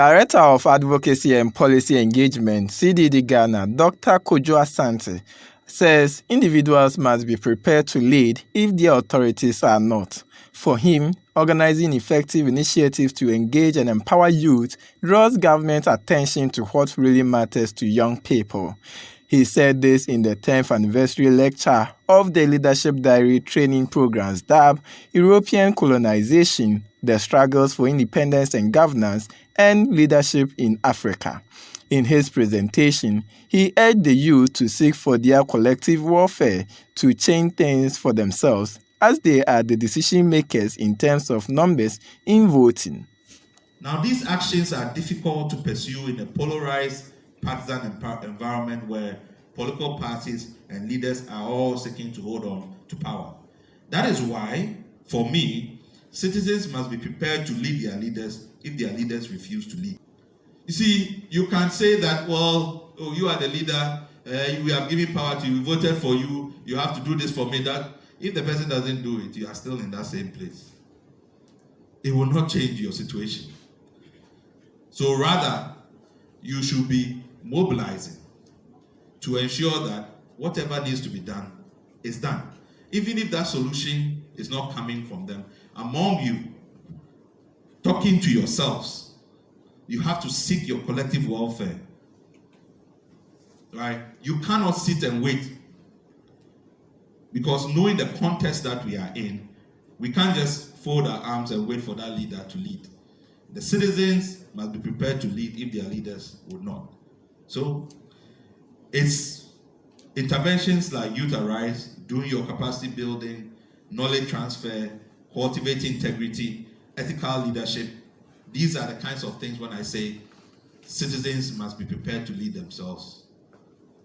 Director of Advocacy and Policy Engagement, CDD-Ghana Dr. Kojo Asante, says individuals must be prepared to lead if their authorities are not. For him, organizing effective initiatives to engage and empower youth draws government attention to what really matters to young people. He said this in the 10th anniversary lecture of the Leadership Diary training programs dubbed European Colonization, the Struggles for Independence and Governance, and Leadership in Africa. In his presentation, he urged the youth to seek for their collective warfare to change things for themselves, as they are the decision makers in terms of numbers in voting. Now, these actions are difficult to pursue in a polarized, partisan environment where political parties and leaders are all seeking to hold on to power. That is why, for me, citizens must be prepared to lead their leaders if their leaders refuse to lead. You see, you can say that, well, oh, you are the leader, we have given power to you, we voted for you, you have to do this for me. That if the person doesn't do it, you are still in that same place. It will not change your situation. So rather, you should be mobilizing to ensure that whatever needs to be done is done. Even if that solution is not coming from them, among you, talking to yourselves, you have to seek your collective welfare. Right? You cannot sit and wait. Because knowing the context that we are in, we can't just fold our arms and wait for that leader to lead. The citizens must be prepared to lead if their leaders would not. So it's interventions like Youth Arise, doing your capacity building, knowledge transfer, cultivating integrity, ethical leadership. These are the kinds of things when I say citizens must be prepared to lead themselves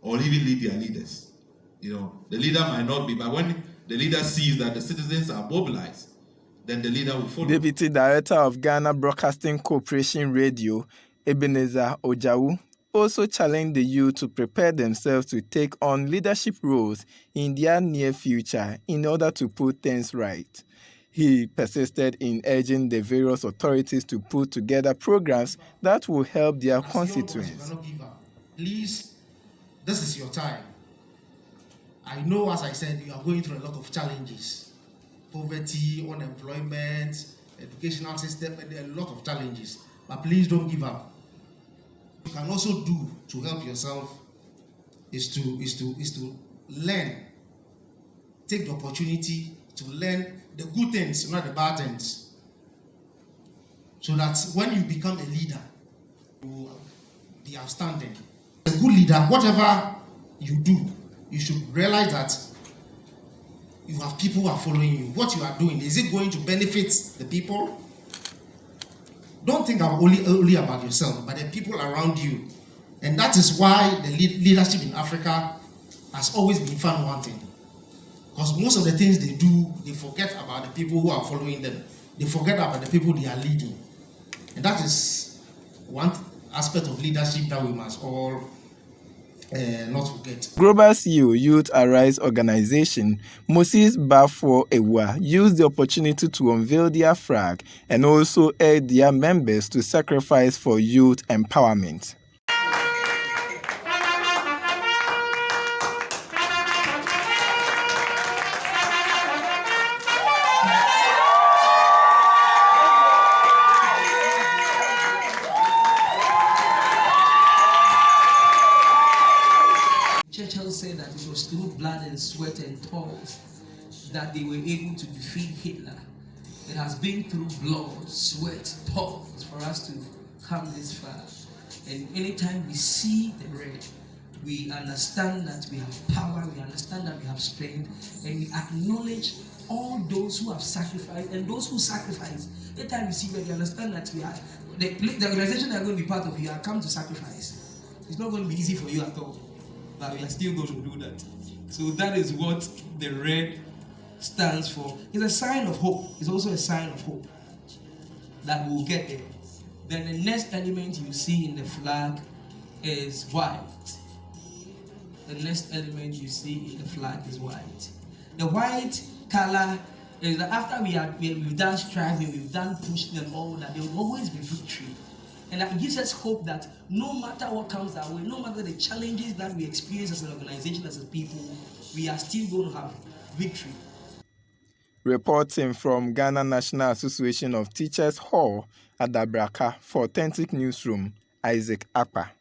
or even lead their leaders. You know, the leader might not be, but when the leader sees that the citizens are mobilized, then the leader will follow. Deputy Director of Ghana Broadcasting Corporation Radio, Ebenezer Odzawo, also challenged the youth to prepare themselves to take on leadership roles in their near future in order to put things right. He persisted in urging the various authorities to put together programs that will help their constituents. Please, this is your time. I know, as I said, you are going through a lot of challenges. Poverty, unemployment, educational system, and a lot of challenges. But please don't give up. What you can also do to help yourself is to learn. Take the opportunity to learn the good things, not the bad things. So that when you become a leader, you will be outstanding. A good leader, whatever you do, you should realize that you have people who are following you. What you are doing, is it going to benefit the people? Don't think only about yourself, but the people around you. And that is why the leadership in Africa has always been found wanting. Because most of the things they do, they forget about the people who are following them. They forget about the people they are leading. And that is one aspect of leadership that we must all not forget. Global C.E.O. Youth Arise organization, Moses Baffour Awuah, used the opportunity to unveil their flag and also urged their members to sacrifice for youth empowerment. Said that it was through blood and sweat and toils that they were able to defeat Hitler. It has been through blood, sweat, toils for us to come this far. And anytime we see the red, we understand that we have power, we understand that we have strength, and we acknowledge all those who have sacrificed and those who sacrifice. Anytime we see red, we understand that we are the organization that are going to be part of, you are come to sacrifice. It's not going to be easy for you at all. But we are still going to do that. So that is what the red stands for. It's a sign of hope. It's also a sign of hope that we'll get there. Then the next element you see in the flag is white. The next element you see in the flag is white. The white color is that after we've done striving, we've done pushing and all that, there will always be victory. And that gives us hope that no matter what comes our way, no matter the challenges that we experience as an organization, as a people, we are still going to have victory. Reporting from Ghana National Association of Teachers Hall at Dabraka for Authentic Newsroom, Isaac Akpa.